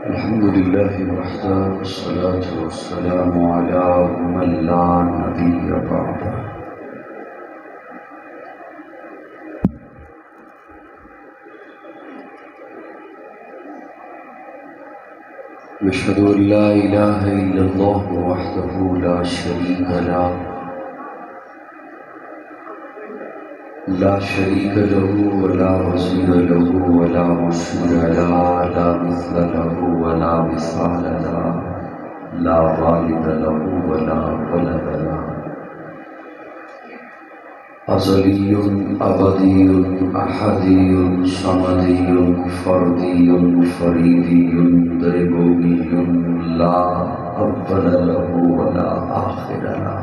الحمد لله وحده والصلاة والسلام على من لا نبي بعده. نشهد أن لا إله إلا الله وحده لا شريك له ولا وزير له ولا مشير له لا مثل له ولا مثال له لا والد له ولا ولد له أزلي أبدي أحدي صمدي فردي فريدي دربوي لا أول له ولا آخر له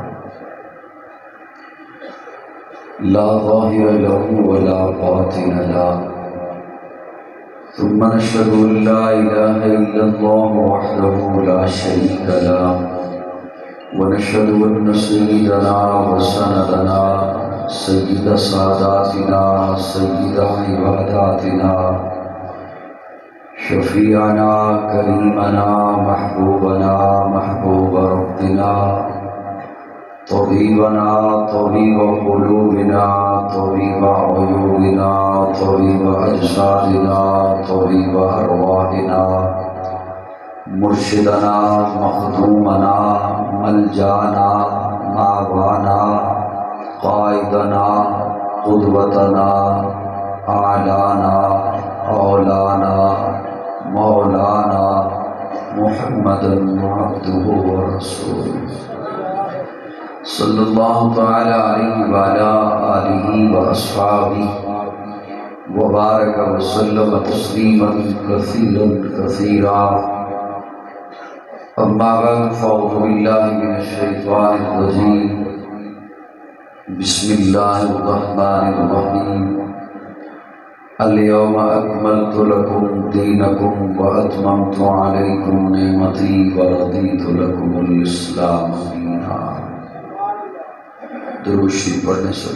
لا ظاهر له ولا باطن له. ثم نشهد أن لا إله إلا الله وحده لا شريك له ونشهد أن سيدنا وسندنا سيد ساداتنا سيد عباداتنا شفيعنا كريمنا محبوبنا محبوب ربنا طبيبنا طبيب قلوبنا طبيب عيوبنا طبيب أجسادنا طبيب أرواحنا مرشدنا مخدومنا ملجانا ماوانا قائدنا قدوتنا أعلانا أولانا مولانا محمدا عبده ورسوله صلی اللہ تعالی علیہ وعلا آلہ واصحابہ وبارک وسلم تسلیما کثیرا کثیرا. اما بعد فاعوذ باللہ من الشیطان الرجیم. بسم اللہ الرحمن الرحیم. اليوم اکملت لکم دینکم واتممت علیکم نعمتی ورضیت لکم الاسلام دینا. درود شریف پڑھنے سے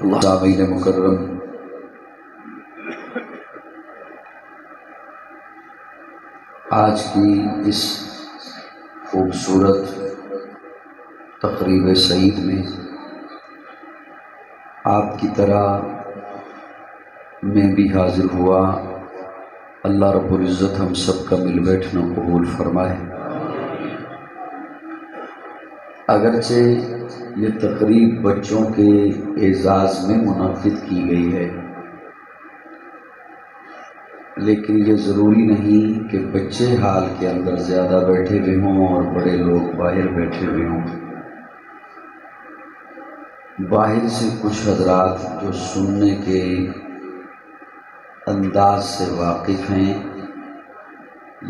اللہ سامعین مکرم، آج کی اس خوبصورت تقریب سعید میں آپ کی طرح میں بھی حاضر ہوا. اللہ رب العزت ہم سب کا مل بیٹھنا قبول فرمائے. اگرچہ یہ تقریب بچوں کے اعزاز میں منعقد کی گئی ہے، لیکن یہ ضروری نہیں کہ بچے حال کے اندر زیادہ بیٹھے ہوئے ہوں اور بڑے لوگ باہر بیٹھے ہوئے ہوں. باہر سے کچھ حضرات جو سننے کے انداز سے واقف ہیں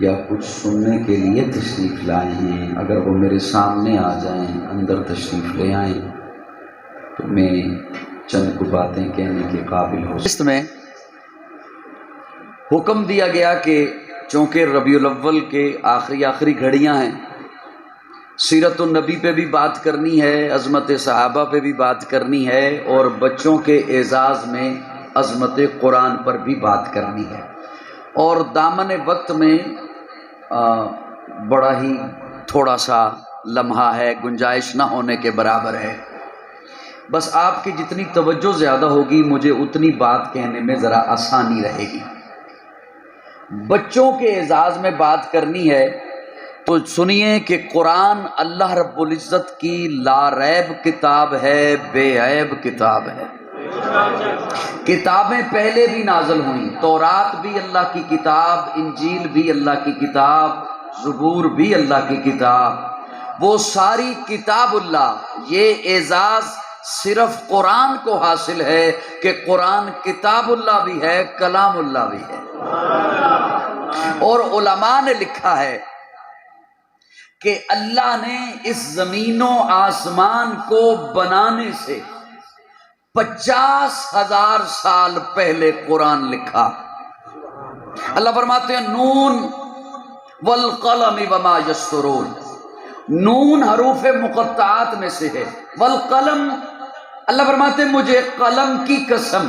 یا کچھ سننے کے لیے تشریف لائے ہیں، اگر وہ میرے سامنے آ جائیں، اندر تشریف لے آئیں، تو میں چند کو باتیں کہنے کے قابل ہو. اس میں حکم دیا گیا کہ چونکہ ربیع الاول کے آخری گھڑیاں ہیں، سیرت النبی پہ بھی بات کرنی ہے، عظمت صحابہ پہ بھی بات کرنی ہے، اور بچوں کے اعزاز میں عظمت قرآن پر بھی بات کرنی ہے. اور دامن وقت میں بڑا ہی تھوڑا سا لمحہ ہے، گنجائش نہ ہونے کے برابر ہے. بس آپ کی جتنی توجہ زیادہ ہوگی مجھے اتنی بات کہنے میں ذرا آسانی رہے گی. بچوں کے اعزاز میں بات کرنی ہے تو سنیے کہ قرآن اللہ رب العزت کی لا ریب کتاب ہے، بے عیب کتاب ہے. کتابیں پہلے بھی نازل ہوئیں، تورات بھی اللہ کی کتاب، انجیل بھی اللہ کی کتاب، زبور بھی اللہ کی کتاب، وہ ساری کتاب اللہ. یہ اعزاز صرف قرآن کو حاصل ہے کہ قرآن کتاب اللہ بھی ہے، کلام اللہ بھی ہے. اور علماء نے لکھا ہے کہ اللہ نے اس زمین و آسمان کو بنانے سے 50,000 سال پہلے قرآن لکھا. اللہ فرماتے ہیں نون والقلم وما یسطرون. نون حروف مقطعات میں سے ہے. والقلم، اللہ فرماتے ہیں مجھے قلم کی قسم.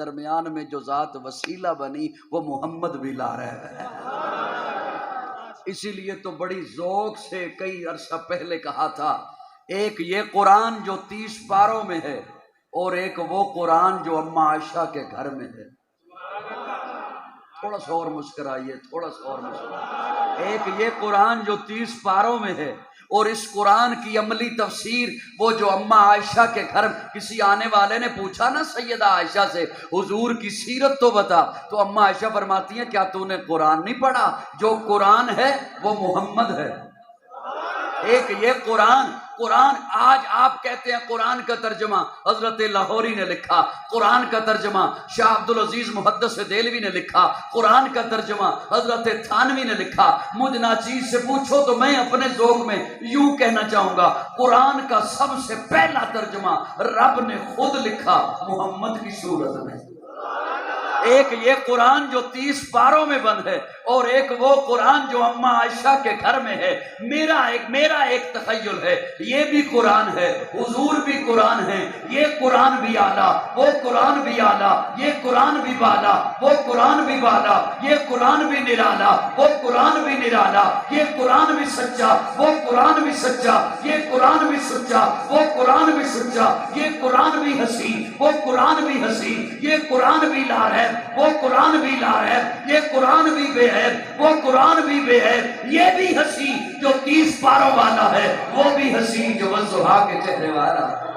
درمیان میں جو ذات وسیلہ بنی وہ محمد بھی لا رہا ہے۔ اسی لیے تو بڑی ذوق سے کئی عرصہ پہلے کہا تھا، ایک یہ قرآن جو 30 پاروں میں ہے اور ایک وہ قرآن جو اماں عائشہ کے گھر میں ہے۔ تھوڑا سا اور مسکرائیے، تھوڑا سا اور مسکرائیے۔ ایک یہ قرآن جو 30 پاروں میں ہے اور اس قرآن کی عملی تفسیر وہ جو اماں عائشہ کے گھر۔ کسی آنے والے نے پوچھا نا سیدہ عائشہ سے، حضور کی سیرت تو بتا، تو اماں عائشہ فرماتی ہیں کیا تو نے قرآن نہیں پڑھا؟ جو قرآن ہے وہ محمد ہے۔ ایک یہ قرآن آج آپ کہتے ہیں قرآن کا ترجمہ حضرت لاہوری نے لکھا، قرآن کا ترجمہ شاہ عبدالعزیز محدث دہلوی نے لکھا، قرآن کا ترجمہ حضرت تھانوی نے لکھا۔ مجھ ناچیز سے پوچھو تو میں اپنے ذوق میں یوں کہنا چاہوں گا، قرآن کا سب سے پہلا ترجمہ رب نے خود لکھا محمد کی صورت میں۔ ایک یہ قرآن جو 30 پاروں میں بند ہے اور ایک وہ قرآن جو اماں عائشہ کے گھر میں ہے۔ میرا ایک تخیل ہے، یہ بھی قرآن ہے، حضور بھی قرآن ہے، یہ قرآن بھی اعلیٰ، وہ قرآن بھی اعلیٰ، یہ قرآن بھی بالا، وہ قرآن بھی بالا، یہ قرآن بھی نرالا، وہ قرآن بھی نرالا، یہ قرآن بھی سچا، وہ قرآن بھی سچا، یہ قرآن بھی سچا، وہ قرآن بھی سچا، یہ قرآن بھی حسین، وہ قرآن بھی حسین، یہ قرآن بھی لار ہے، وہ قرآن بھی لار ہے، یہ قرآن بھی بے عیب، وہ قرآن بھی بے عیب، یہ بھی حسین جو 30 پاروں والا ہے، وہ بھی حسین جو والضحیٰ کے چہرے والا ہے۔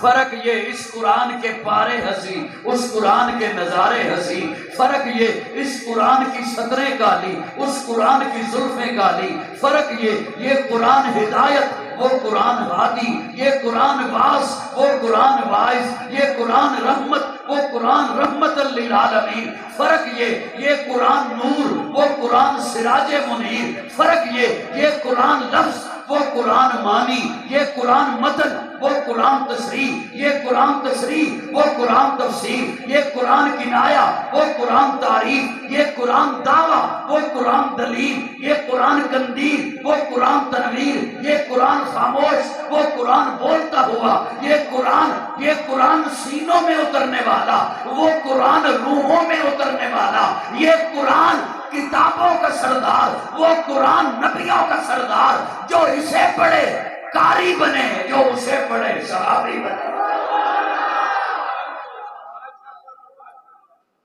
فرق یہ اس قرآن کے پارے حسین، اس قرآن کے نظارے حسین، فرق یہ اس قرآن کی سطریں کالی، اس قرآن کی زلفیں کالی، فرق یہ قرآن ہدایت، وہ قرآن ہادی، یہ قرآن باس، وہ قرآن باعث، یہ قرآن رحمت، وہ قرآن رحمت للعالمین، فرق یہ قرآن نور، وہ قرآن سراج منیر، فرق یہ قرآن لفظ، وہ قرآن معنی، یہ قرآن متن، وہ قرآن تصریح، یہ قرآن تصریح، وہ قرآن تفسیر، یہ قرآن کنایا، وہ قرآن تعریف، یہ قرآن دعویٰ، وہ قرآن دلیل، یہ قرآن قندیل، وہ قرآن تنویر، یہ قرآن خاموش، وہ قرآن بولتا ہوا، یہ قرآن سینوں میں اترنے والا، وہ قرآن روحوں میں اترنے والا، یہ قرآن کتابوں کا سردار، وہ قرآن نبیوں کا سردار، جو اسے پڑھے قاری بنے، جو اسے پڑھے صحابی بنے۔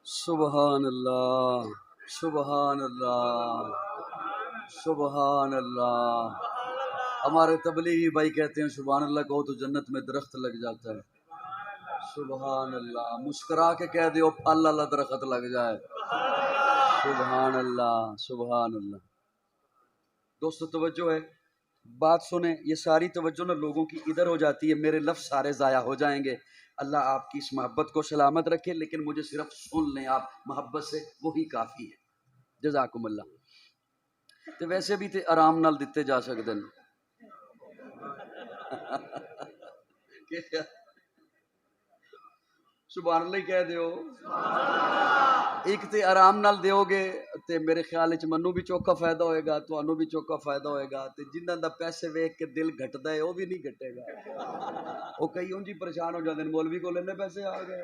سبحان اللہ، سبحان اللہ، سبحان اللہ۔ ہمارے تبلیغی بھائی کہتے ہیں سبحان اللہ کہو تو جنت میں درخت لگ جاتا ہے۔ سبحان اللہ، مسکرا کے کہہ دیو پھل اللہ درخت لگ جائے۔ سبحان اللہ، سبحان اللہ۔ دوستو توجہ ہے، بات سنیں، یہ ساری توجہ نا لوگوں کی ادھر ہو جاتی ہے، میرے لفظ سارے ضائع ہو جائیں گے۔ اللہ آپ کی اس محبت کو سلامت رکھے، لیکن مجھے صرف سن لیں آپ محبت سے، وہی کافی ہے۔ جزاکم اللہ۔ تو ویسے بھی تے آرام نال دیتے جا سکتے ہیں۔ سبحان اللہ ہی کہہ دیو۔ ایک تے آرام نال دیو گے تے میرے خیال وچ منو بھی چوکھا فائدہ ہوئے گا، تانوں بھی چوکھا فائدہ ہوئے گا، تے جنہاں دا پیسے ویکھ کے دل گھٹدا ہے وہ بھی نہیں گھٹے گا۔ وہ کئی اونجی پریشان ہو جاندے نے، مولوی کو لینے پیسے آ گئے۔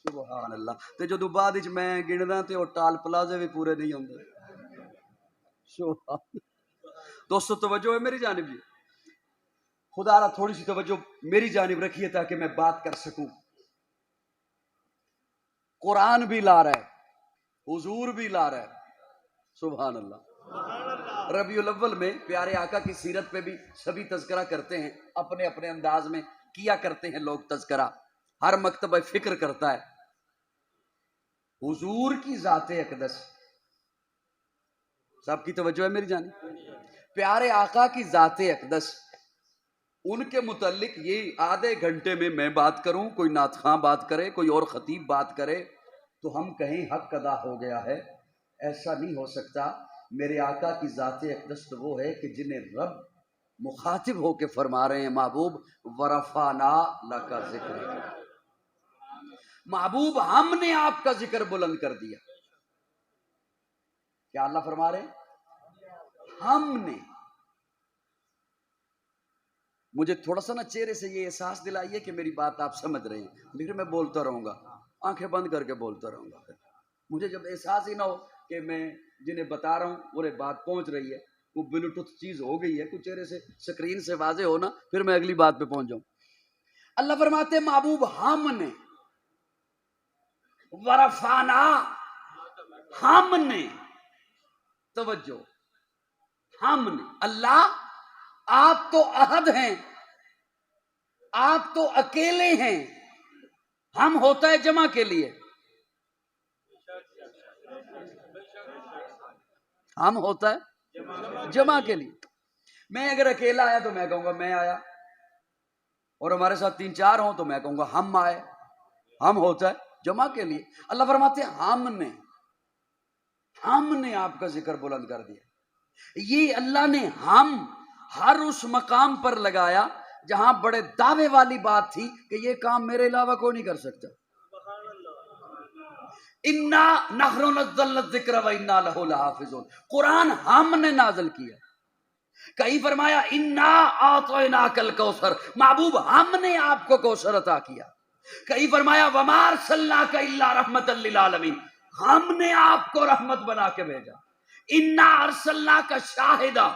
سبحان اللہ۔ تے جدوں بعد وچ میں گندا تے وہ ٹال پلازے بھی پورے نہیں ہوندے۔ سبحان۔ دوستو توجہ ہے میری جانب جی، خدا را تھوڑی سی توجہ میری جانب رکھیے تاکہ میں بات کر سکوں۔ قرآن بھی لا رہا ہے، حضور بھی لا رہا ہے۔ سبحان اللہ۔ ربیع الاول میں پیارے آقا کی سیرت پہ بھی سبھی تذکرہ کرتے ہیں، اپنے اپنے انداز میں کیا کرتے ہیں لوگ تذکرہ، ہر مکتبہ فکر کرتا ہے۔ حضور کی ذات اقدس، سب کی توجہ ہے میری جانب، پیارے آقا کی ذات اقدس، ان کے متعلق یہ آدھے گھنٹے میں بات کروں، کوئی نعت خواں بات کرے، کوئی اور خطیب بات کرے تو ہم کہیں حق ادا ہو گیا ہے، ایسا نہیں ہو سکتا۔ میرے آقا کی ذات اقدس تو وہ ہے کہ جنہیں رب مخاطب ہو کے فرما رہے ہیں، محبوب ورفعنا لک ذکرک، محبوب ہم نے آپ کا ذکر بلند کر دیا۔ کیا اللہ فرما رہے ہیں؟ ہم نے۔ مجھے تھوڑا سا نا چہرے سے یہ احساس دلائیے کہ میری بات آپ سمجھ رہے ہیں، پھر میں بولتا رہوں گا، آنکھیں بند کر کے بولتا رہوں گا. مجھے جب احساس ہی نہ ہو کہ میں جنہیں بتا رہا ہوں وہ بات پہنچ رہی ہے، وہ بلوٹوتھ چیز ہو گئی ہے، کچھ چہرے سے سکرین سے واضح ہو نا، پھر میں اگلی بات پہ پہنچ جاؤں. اللہ فرماتے ہیں محبوب ہم نے ورفانا، ہم نے، توجہ، ہم نے، اللہ آپ تو احد ہیں، آپ تو اکیلے ہیں، ہم ہوتا ہے جمع کے لیے، ہم ہوتا ہے جمع کے لیے. میں اگر اکیلا آیا تو میں کہوں گا میں آیا، اور ہمارے ساتھ 3 4 ہوں تو میں کہوں گا ہم آئے. ہم ہوتا ہے جمع کے لیے. اللہ فرماتے ہیں ہم نے آپ کا ذکر بلند کر دیا. یہ اللہ نے ہم ہر اس مقام پر لگایا جہاں بڑے دعوے والی بات تھی کہ یہ کام میرے علاوہ کوئی نہیں کر سکتا. انا نحن نزلنا الذکر و انا لہ لحافظون، قرآن ہم نے نازل کیا. کہیں فرمایا انا اعطیناک الکوثر، محبوب ہم نے آپ کو کوثر عطا کیا. کہیں فرمایا وما ارسلناک الا رحمتا للعالمین، ہم نے آپ کو رحمت بنا کے بھیجا. انا ارسلناک شاہدا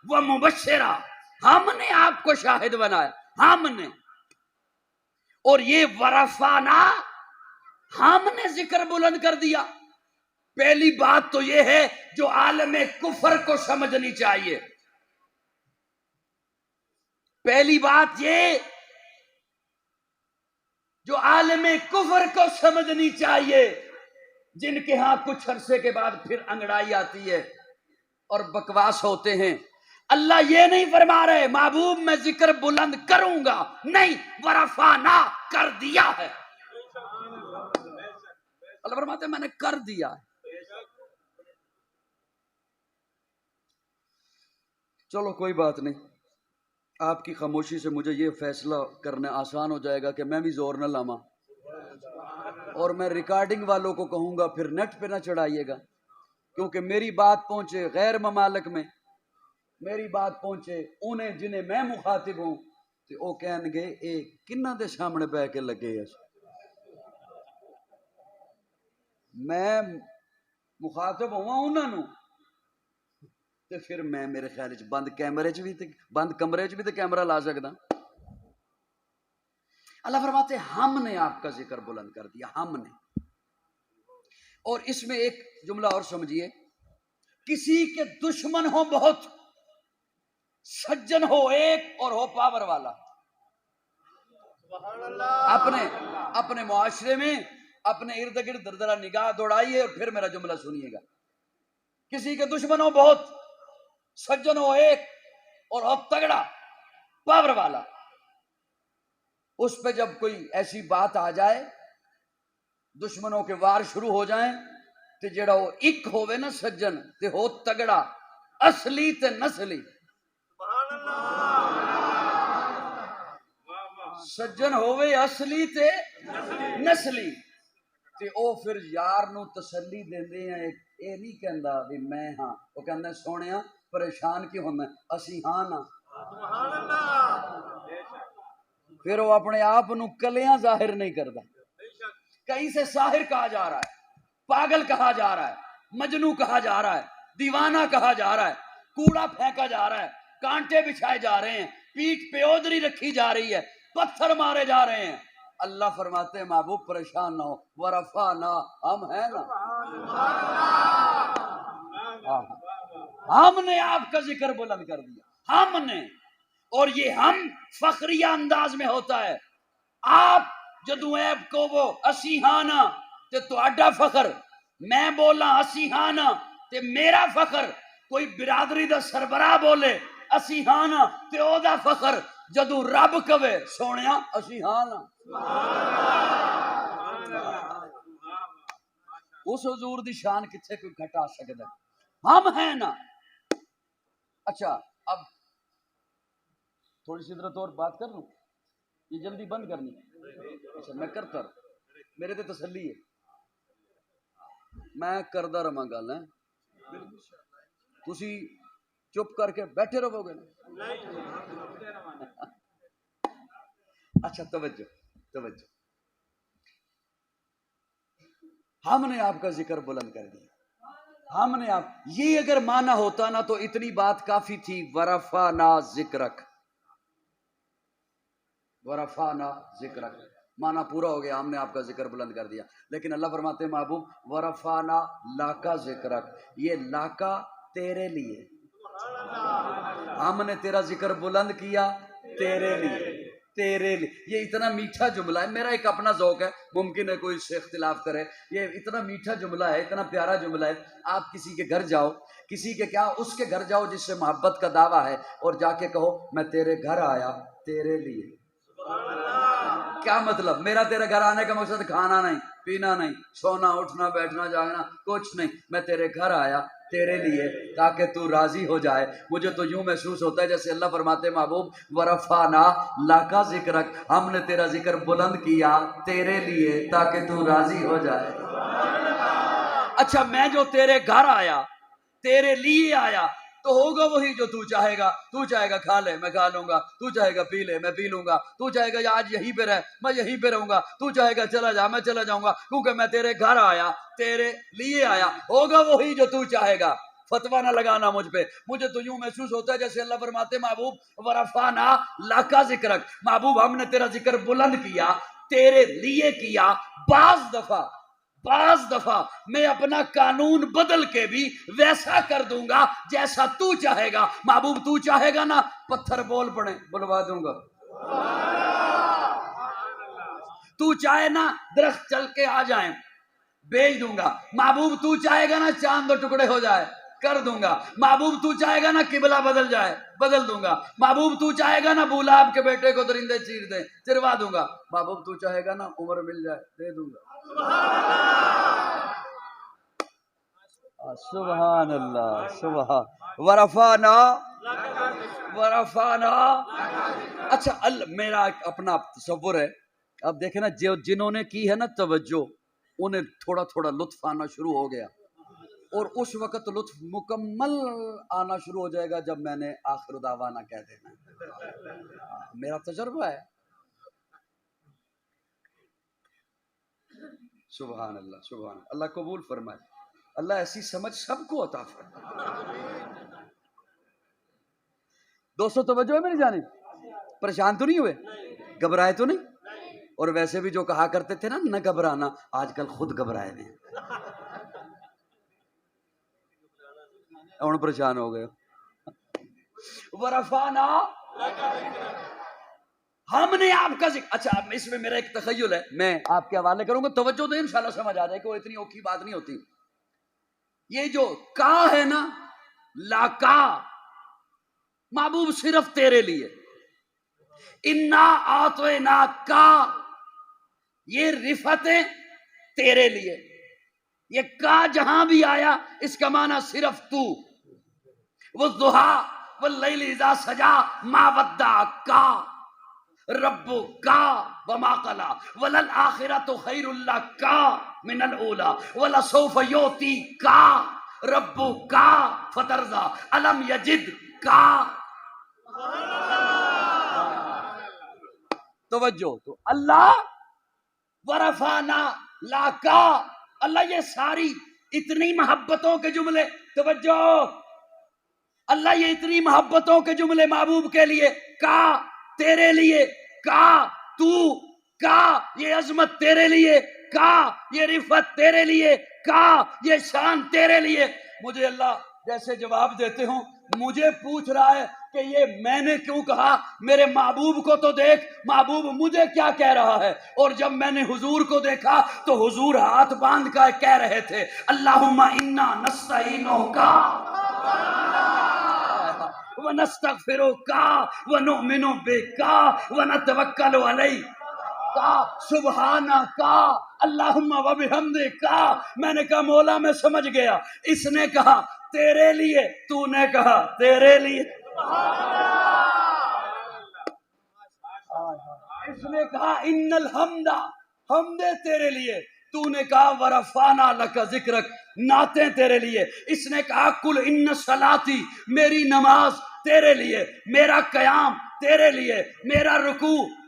و مبشرا، ہم نے آپ کو شاہد بنایا، ہم نے. اور یہ ورفانا، ہم نے ذکر بلند کر دیا. پہلی بات تو یہ ہے جو عالم کفر کو سمجھنی چاہیے. پہلی بات یہ جو عالم کفر کو سمجھنی چاہیے، جن کے ہاں کچھ عرصے کے بعد پھر انگڑائی آتی ہے اور بکواس ہوتے ہیں. اللہ یہ نہیں فرما رہے محبوب میں ذکر بلند کروں گا، نہیں، ورفانا، کر دیا ہے. اللہ فرماتے ہیں میں نے کر دیا ہے. چلو کوئی بات نہیں، آپ کی خاموشی سے مجھے یہ فیصلہ کرنا آسان ہو جائے گا کہ میں بھی زور نہ لاواں، اور میں ریکارڈنگ والوں کو کہوں گا پھر نیٹ پہ نہ چڑھائیے گا، کیونکہ میری بات پہنچے غیر ممالک میں، میری بات پہنچے انہیں جنہیں میں مخاطب ہوں، تو وہ کہن گے اے کنہ دے سامنے بہ کے لگے. میں مخاطب ہوا انہوں نے، تو پھر میں میرے خیال بند کیمرے چ بھی بند کمرے چ بھی تو کیمرہ لا سکتا. اللہ فرماتے ہیں ہم نے آپ کا ذکر بلند کر دیا، ہم نے. اور اس میں ایک جملہ اور سمجھیے، کسی کے دشمن ہو بہت، سجن ہو ایک اور ہو پاور والا. اپنے معاشرے میں اپنے ارد گرد دردرا نگاہ دوڑائیے اور پھر میرا جملہ سنیے گا. کسی کے دشمن ہو بہت، سجن ہو ایک اور ہو تگڑا پاور والا. اس پہ جب کوئی ایسی بات آ جائے، دشمنوں کے وار شروع ہو جائیں، تو جڑا وہ ایک ہوئے نا سجن تے ہو تگڑا، اصلی تے نسلی. سجن ہوئے اصلی تے نسلی، تے او پھر یار نو تسلی دیندے ہیں. اے نہیں کہندا بھی میں ہاں، وہ کہندا سونیا پریشان کیوں ہونا، اسی ہاں نا. پھر وہ اپنے آپ نو کلیاں ظاہر نہیں کرتا. کہیں سے ساحر کہا جا رہا ہے، پاگل کہا جا رہا ہے، مجنو کہا جا رہا ہے، دیوانہ کہا جا رہا ہے، کوڑا پھینکا جا رہا ہے، کانٹے بچھائے جا رہے ہیں، پیٹھ پہ اودری رکھی جا رہی ہے، پتھر مارے جا رہے ہیں. اللہ فرماتے ہیں محبوب پریشان نہ ہو، ورفعنا، ہم ہیں نا، ہم نے آپ کا ذکر بلند کر دیا، ہم نے. اور یہ ہم فخریہ انداز میں ہوتا ہے. آپ جدو ایب کو وہ اسی ہانا تے تو اڈا فخر، میں بولا اسی ہانا تے میرا فخر، کوئی برادری دا سربراہ بولے اسی ہانا تے او دا فخر، جدو رب کہے سونیا اسی ہانا، اس حضور دی شان کتھے کوئی گھٹا سکتا ہے. ہم ہیں نا. اچھا اب تھوڑی سی ادھر اور بات کر لوں، یہ جلدی بند کرنی. اچھا میں کرتا رہا، میرے تے تسلی ہے، میں کردا رہا گل ہے. تسی چپ کر کے بیٹھے رہو گے نا. اچھا توجہ توجہ، ہم نے آپ کا ذکر بلند کر دیا، ہم نے آپ، یہ اگر مانا ہوتا نا تو اتنی بات کافی تھی، ورفعنا ذکرک، ورفعنا ذکرک، مانا پورا ہو گیا، ہم نے آپ کا ذکر بلند کر دیا۔ لیکن اللہ فرماتے ہیں محبوب ورفعنا لاکا ذکرک، یہ لاکا تیرے لیے، ہم نے تیرا ذکر بلند کیا تیرے لیے، تیرے لیے۔ یہ اتنا میٹھا جملہ ہے، میرا ایک اپنا ذوق ہے، ممکن ہے کوئی اس سے اختلاف کرے، یہ اتنا میٹھا جملہ ہے، اتنا پیارا جملہ ہے۔ آپ کسی کے گھر جاؤ، کسی کے کیا، اس کے گھر جاؤ جس سے محبت کا دعویٰ ہے، اور جا کے کہو میں تیرے گھر آیا تیرے لیے۔ کیا مطلب؟ میرا تیرے گھر آنے کا مقصد کھانا نہیں، پینا نہیں، سونا اٹھنا بیٹھنا جاگنا کچھ نہیں، میں تیرے گھر آیا تیرے لیے تاکہ تو راضی ہو جائے۔ مجھے تو یوں محسوس ہوتا ہے جیسے اللہ فرماتے محبوب ورفعنا لاکا ذکرک، ہم نے تیرا ذکر بلند کیا تیرے لیے تاکہ تو راضی ہو جائے۔ اچھا میں جو تیرے گھر آیا تیرے لیے آیا تو ہوگا وہی جو تو چاہے گا، تو چاہے گا کھا لے میں کھا لوں گا، تو چاہے گا پی لے میں پی لوں گا، تو چاہے گا آج یہیں پہ رہ میں یہیں پہ رہوں گا، تو چاہے گا چلا جا میں چلا جاؤں گا، کیونکہ میں تیرے گھر آیا تیرے لیے آیا، ہوگا وہی جو تو چاہے گا۔ فتویٰ نہ لگانا مجھ پہ، مجھے تو یوں محسوس ہوتا ہے جیسے اللہ فرماتے محبوب ورفعنا لاکا ذکرک، محبوب ہم نے تیرا ذکر بلند کیا تیرے لیے کیا، بعض دفعہ میں اپنا قانون بدل کے بھی ویسا کر دوں گا جیسا تو چاہے گا۔ محبوب تو چاہے گا نا پتھر بول پڑے بلوا دوں گا، تو چاہے نا درخت چل کے آ جائیں بیچ دوں گا، محبوب تو چاہے گا نا چاند دو ٹکڑے ہو جائے کر دوں گا، محبوب تو چاہے گا نا قبلہ بدل جائے بدل دوں گا، محبوب تو چاہے گا نا بولاب کے بیٹے کو درندے چیر دیں چروا دوں گا، محبوب تو چاہے گا نا عمر مل جائے دے دوں گا۔ سبحان اللہ سبحان ورفعنا ورفعنا۔ اچھا میرا اپنا تصور ہے، اب دیکھیں نا جنہوں نے کی ہے نا توجہ انہیں تھوڑا تھوڑا لطف آنا شروع ہو گیا، اور اس وقت لطف مکمل آنا شروع ہو جائے گا جب میں نے آخر دعوانا کہہ دینا، میرا تجربہ ہے۔ سبحان اللہ سبحان اللہ قبول فرمائے، اللہ ایسی سمجھ سب کو عطا فرمائے۔ دوستو توجہ ہے میری جانب، پریشان تو نہیں ہوئے، گھبرائے تو نہیں؟ اور ویسے بھی جو کہا کرتے تھے نا نہ گھبرانا، آج کل خود گھبرائے ہیں، اور پریشان ہو گئے۔ ورفعنا، ہم نے آپ کا ذکر، اچھا اس میں میرا ایک تخیل ہے، میں آپ کے حوالے کروں گا، توجہ تو انشاءاللہ سمجھ آ جائے کہ وہ اتنی اوکھی بات نہیں ہوتی۔ یہ جو کا ہے نا لاکا، محبوب صرف تیرے لیے، انا اعطینا کا، یہ رفتیں تیرے لیے، یہ کا جہاں بھی آیا اس کا معنی صرف تو، والضحا واللیل اذا سجا ما ودعک ربک وما قلی وللآخرۃ خیر لک من الاولی ولسوف یعطیک ربک فترضی الم یجدک۔ توجہ، تو اللہ ورفعنا لاکا، اللہ یہ ساری اتنی محبتوں کے جملے، توجہ اللہ یہ اتنی محبتوں کے جملے محبوب کے لیے، کا تیرے لیے، کا تو، کا یہ عظمت تیرے لیے، کا یہ رفعت تیرے لیے، کا یہ شان تیرے لیے۔ مجھے اللہ جیسے جواب دیتے ہوں، مجھے پوچھ رہا ہے کہ یہ میں نے کیوں کہا، میرے محبوب کو تو دیکھ، محبوب مجھے کیا کہہ رہا ہے۔ اور جب میں نے حضور کو دیکھا تو حضور ہاتھ باندھ کر کہہ رہے تھے اللہم انا نستعینک ونستغفرک ونؤمن بک ونتوکل علیک سبحانک اللہم وبحمدک۔ میں نے کہا مولا میں سمجھ گیا، اس نے کہا تیرے لیے، تو نے کہا تیرے لیے، اس نے کہا ان الحمد، حمد تیرے لیے، تو نے کہا ورفعنا لک ذکرک، نعتیں تیرے لیے، اس نے کہا کل ان صلاتی، میری نماز تیرے لیے، میرا قیام تیرے لیے، میرا رکوع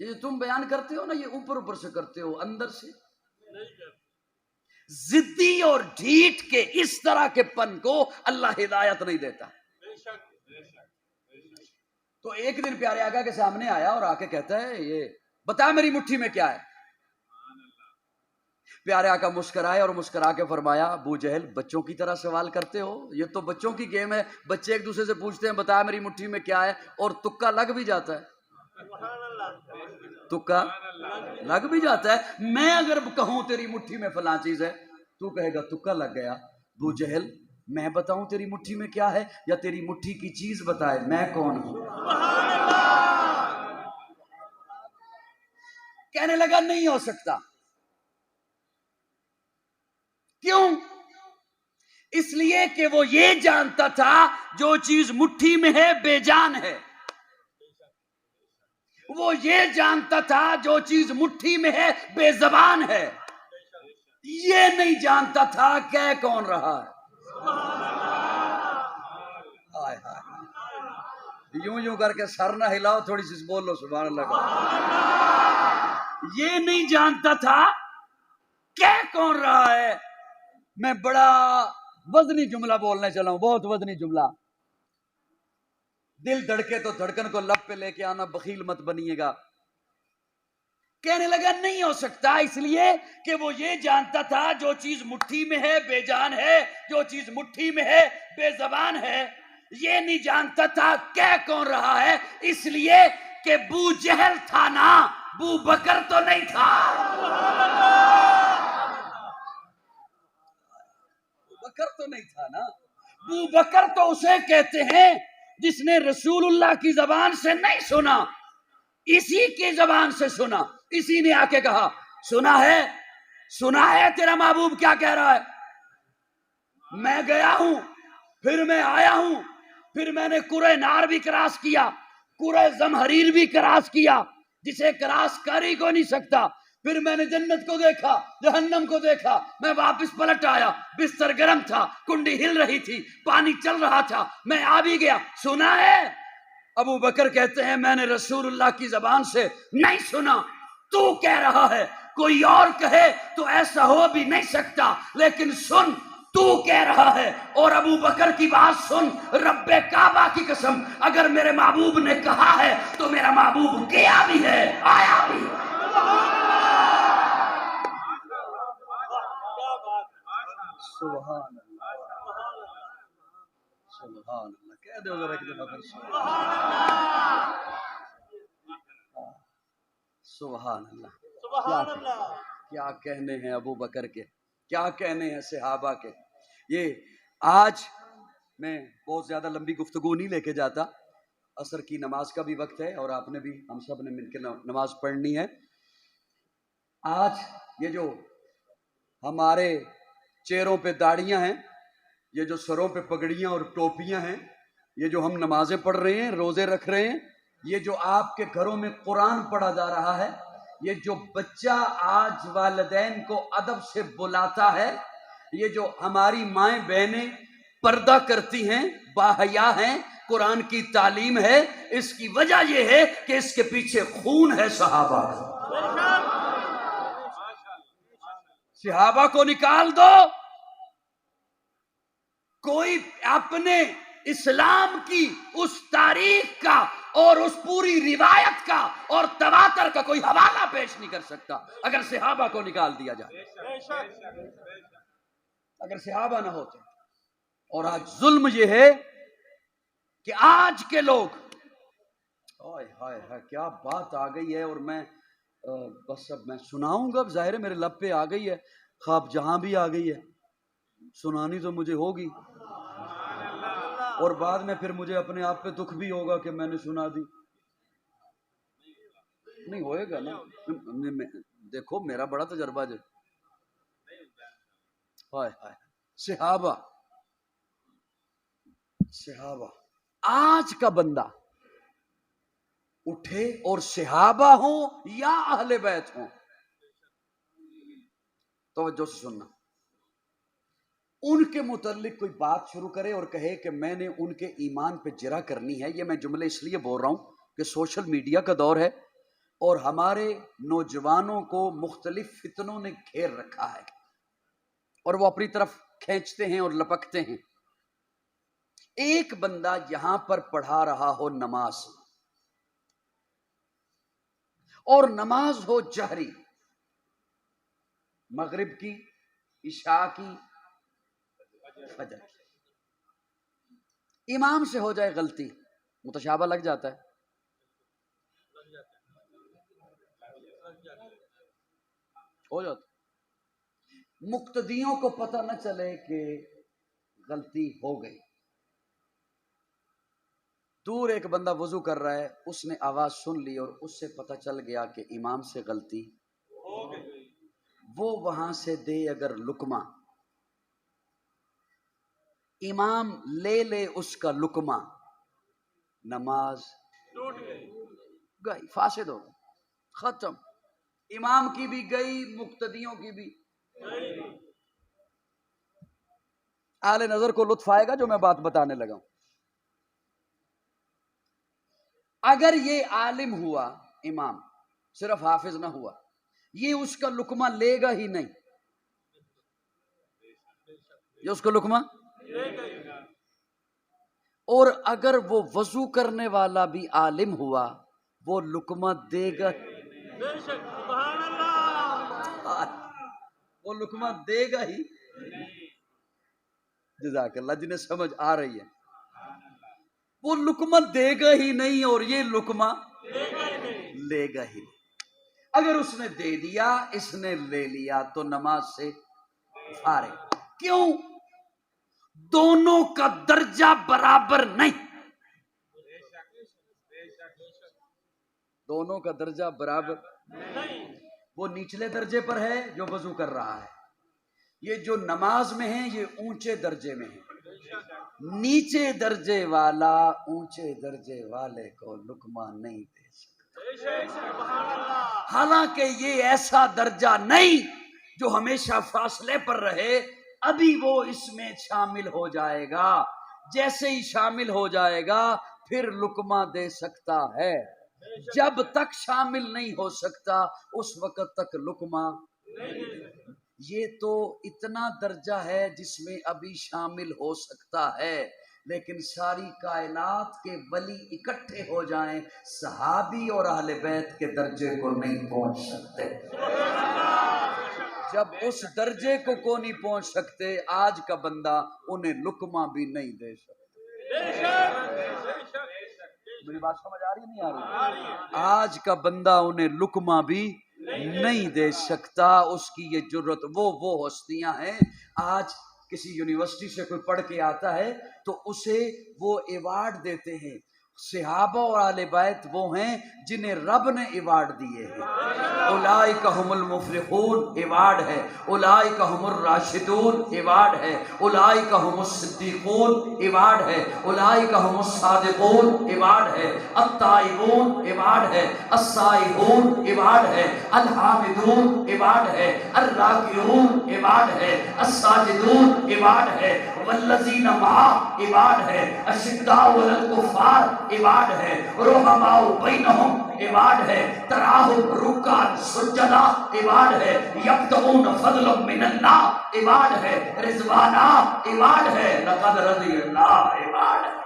یہ تم بیان کرتے ہو نا یہ اوپر اوپر سے کرتے ہو, اندر سے ضدی اور ڈھیٹ کے اس طرح کے پن کو اللہ ہدایت نہیں دیتا. تو ایک دن پیارے آقا کے سامنے آیا اور آ کے کہتا ہے یہ بتا میری مٹھی میں کیا ہے. پیارے آقا مسکرائے اور مسکرا کے فرمایا ابو جہل بچوں کی طرح سوال کرتے ہو, یہ تو بچوں کی گیم ہے, بچے ایک دوسرے سے پوچھتے ہیں بتا میری مٹھی میں کیا ہے, اور تکا لگ بھی جاتا ہے, تکا لگ بھی جاتا ہے. میں اگر کہوں تیری مٹھی میں فلاں چیز ہے تو کہے گا تکا لگ گیا. ابو جہل میں بتاؤں تیری مٹھی میں کیا ہے یا تیری مٹھی کی چیز بتائے, میں کون ہوں؟ کہنے لگا نہیں ہو سکتا. کیوں؟ اس لیے کہ وہ یہ جانتا تھا جو چیز مٹھی میں ہے بے جان ہے. وہ یہ جانتا تھا جو چیز مٹھی میں ہے بے زبان ہے. یہ نہیں جانتا تھا کہ کون رہا ہے. ہائے ہائے, یوں یوں کر کے سر نہ ہلاؤ, تھوڑی سی بول لو سبحان اللہ. یہ نہیں جانتا تھا کہ کون رہا ہے. میں بڑا وزنی جملہ بولنے چلا ہوں, بہت وزنی جملہ. دل دھڑکے تو دھڑکن کو لب پہ لے کے آنا, بخیل مت بنیے گا. کہنے لگا نہیں ہو سکتا اس لیے کہ وہ یہ جانتا تھا جو چیز مٹھی میں ہے بے جان ہے, جو چیز مٹھی میں ہے بے زبان ہے. یہ نہیں جانتا تھا کہ کون رہا ہے اس لیے کہ بو جہل تھا نا, بو بکر تو نہیں تھا. بکر تو نہیں تھا نا. بو بکر تو اسے کہتے ہیں جس نے رسول اللہ کی زبان سے نہیں سنا, اسی کی زبان سے سنا. اسی نے آ کے کہا سنا ہے تیرا محبوب کیا کہہ رہا ہے. میں گیا ہوں, پھر میں آیا ہوں, پھر میں نے کرہ نار بھی کراس کیا, کرہ زمہریر بھی کراس کیا, جسے کراس کر ہی کو نہیں سکتا. پھر میں نے جنت کو دیکھا, جہنم کو دیکھا, میں واپس پلٹ آیا, بستر گرم تھا, کنڈی ہل رہی تھی, پانی چل رہا تھا, میں آ بھی گیا. سنا ہے؟ ابو بکر کہتے ہیں میں نے رسول اللہ کی زبان سے نہیں سنا. تو کہہ رہا ہے, کوئی اور کہے تو ایسا ہو بھی نہیں سکتا, لیکن سن تو کہہ رہا ہے. اور ابو بکر کی بات سن, رب کعبہ کی قسم, اگر میرے محبوب نے کہا ہے تو میرا محبوب گیا بھی ہے, آیا بھی ہے. سبحان اللہ, سبحان اللہ. کہہ دو ذرا ایک دفعہ پھر سبحان اللہ. سبحان اللہ. کیا کہنے ہیں ابو بکر کے, کیا کہنے ہیں صحابہ کے. یہ آج میں بہت زیادہ لمبی گفتگو نہیں لے کے جاتا, عصر کی نماز کا بھی وقت ہے اور آپ نے بھی ہم سب نے مل کے نماز پڑھنی ہے. آج یہ جو ہمارے چہروں پہ داڑیاں ہیں, یہ جو سروں پہ پگڑیاں اور ٹوپیاں ہیں, یہ جو ہم نمازیں پڑھ رہے ہیں, روزے رکھ رہے ہیں, یہ جو آپ کے گھروں میں قرآن پڑھا جا رہا ہے, یہ جو بچہ آج والدین کو ادب سے بلاتا ہے, یہ جو ہماری مائیں بہنیں پردہ کرتی ہیں, باحیا ہیں, قرآن کی تعلیم ہے, اس کی وجہ یہ ہے کہ اس کے پیچھے خون ہے صحابہ. صحابہ کو نکال دو, کوئی اپنے اسلام کی اس تاریخ کا اور اس پوری روایت کا اور تواتر کا کوئی حوالہ پیش نہیں کر سکتا اگر صحابہ کو نکال دیا جائے, اگر صحابہ نہ ہوتے. اور آج ظلم یہ ہے کہ آج کے لوگ, ہائے ہائے ہائے کیا بات آ گئی ہے, اور میں بس اب میں سناؤں گا, ظاہر ہے میرے لب پہ آ گئی ہے, خواب جہاں بھی آ گئی ہے, سنانی تو مجھے ہوگی, اور بعد میں پھر مجھے اپنے آپ پہ دکھ بھی ہوگا کہ میں نے سنا دی. نہیں ہوئے گا نا, دیکھو میرا بڑا تجربہ جو ہائے ہائے. صحابہ آج کا بندہ اٹھے اور صحابہ ہوں یا اہل بیت ہوں, توجہ سے سننا, ان کے متعلق کوئی بات شروع کرے اور کہے کہ میں نے ان کے ایمان پہ جرح کرنی ہے. یہ میں جملے اس لیے بول رہا ہوں کہ سوشل میڈیا کا دور ہے اور ہمارے نوجوانوں کو مختلف فتنوں نے گھیر رکھا ہے اور وہ اپنی طرف کھینچتے ہیں اور لپکتے ہیں. ایک بندہ یہاں پر پڑھا رہا ہو نماز، اور نماز ہو جہری، مغرب کی، عشاء کی، فجر کی، امام سے ہو جائے غلطی، متشابہ لگ جاتا ہے. ہو جاتا مقتدیوں کو پتہ نہ چلے کہ غلطی ہو گئی. دور ایک بندہ وضو کر رہا ہے، اس نے آواز سن لی اور اس سے پتہ چل گیا کہ امام سے غلطی ہو گئی. وہ وہاں سے دے اگر لقمہ، امام لے لے اس کا لقمہ، نماز گئی، فاسد ہو گئی، ختم. امام کی بھی گئی، مقتدیوں کی بھی. اہل نظر کو لطف آئے گا جو میں بات بتانے لگا ہوں. اگر یہ عالم ہوا امام، صرف حافظ نہ ہوا، یہ اس کا لقمہ لے گا ہی نہیں. یہ اس کا لقمہ، اور اگر وہ وضو کرنے والا بھی عالم ہوا، وہ لقمہ دے گا. وہ لقمہ دے گا ہی. جزاک اللہ، جنہیں سمجھ آ رہی ہے، وہ لقمہ دے گا ہی نہیں اور یہ لقمہ لے گا ہی نہیں. اگر اس نے دے دیا، اس نے لے لیا تو نماز سے فارغ. کیوں؟ دونوں کا درجہ برابر نہیں. دونوں کا درجہ برابر نہیں. وہ نچلے درجے پر ہے جو وضو کر رہا ہے، یہ جو نماز میں ہے یہ اونچے درجے میں ہے. نیچے درجے والا اونچے درجے والے کو لقمہ نہیں دے سکتا، حالانکہ یہ ایسا درجہ نہیں جو ہمیشہ فاصلے پر رہے. ابھی وہ اس میں شامل ہو جائے گا، جیسے ہی شامل ہو جائے گا پھر لقمہ دے سکتا ہے. جب تک شامل نہیں ہو سکتا اس وقت تک لقمہ. یہ تو اتنا درجہ ہے جس میں ابھی شامل ہو سکتا ہے، لیکن ساری کائنات کے ولی اکٹھے ہو جائیں، صحابی اور اہل بیت کے درجے کو نہیں پہنچ سکتے. جب اس درجے کو نہیں پہنچ سکتے، آج کا بندہ انہیں لقمہ بھی نہیں دے سکتا. میری بات سمجھ آ رہی نہیں آ رہی؟ آج کا بندہ انہیں لقمہ بھی نہیں دے سکتا. اس کی یہ جرت. وہ ہستیاں ہیں، آج کسی یونیورسٹی سے کوئی پڑھ کے آتا ہے تو اسے وہ ایوارڈ دیتے ہیں. صحابہ اور آل بیت وہ ہیں جنہیں رب نے ایوارڈ دیے ہیں. اولئک هم المفلحون ایوارڈ ہے، اولئک هم الراشدون ایوارڈ ہے، اولئک هم الصدیقون ایوارڈ ہے، اولئک هم الصادقون ایوارڈ ہے، التائبون ایوارڈ ہے، السائحون ایوارڈ ہے، الحامدون ایوارڈ ہے، الراکعون ایوارڈ ہے، الساجدون ایوارڈ ہے، والذین معہ ایوارڈ ہے، الشداء علی الکفار ایوارڈ ہے، رحماء بینہم ایوارڈ ہے، تراہم رکعا سجدہ ایوارڈ ہے، یبتغون فضلا من اللہ ایوارڈ ہے، رضوانہ ایوارڈ ہے، لقد رضی اللہ ایوارڈ ہے.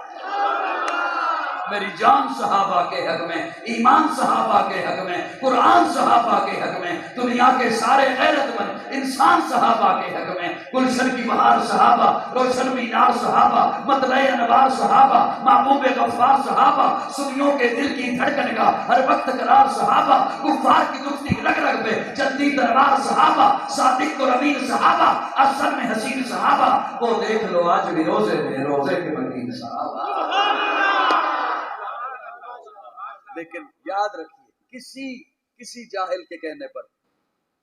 میری جان صحابہ کے حق میں، ایمان صحابہ کے حق میں، قرآن صحابہ کے حق میں، دنیا کے سارے غیرت مند انسان صحابہ کے حق میں، گلشن کی بہار صحابہ، روشن مینار صحابہ، مطلع انوار صحابہ، محبوب غفار صحابہ، سنیوں کے دل کی دھڑکن کا ہر وقت قرار صحابہ، کفار کی دکھتی رگ رگ پہ جدی دربار صحابہ، صادق اور امین صحابہ، افسر میں حسین صحابہ. وہ دیکھ لو آج بھی روزے میں روزے کے مدین صحابہ. لیکن یاد رکھیے، کسی جاہل کے کہنے پر،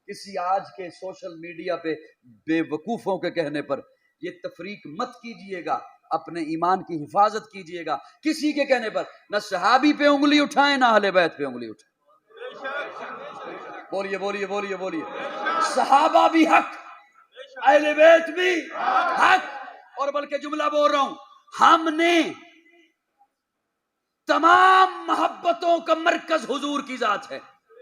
کسی آج کے سوشل میڈیا پہ بے وقوفوں کے کہنے پر یہ تفریق مت کیجئے گا. اپنے ایمان کی حفاظت کیجئے گا. کسی کے کہنے پر نہ صحابی پہ انگلی اٹھائیں نہ اہل بیت پہ انگلی اٹھائیں. بولیے بولیے بولیے بولیے. صحابہ بھی حق، اہل بیت بھی حق. اور بلکہ جملہ بول رہا ہوں، ہم نے تمام محبتوں کا مرکز حضور کی ذات ہے.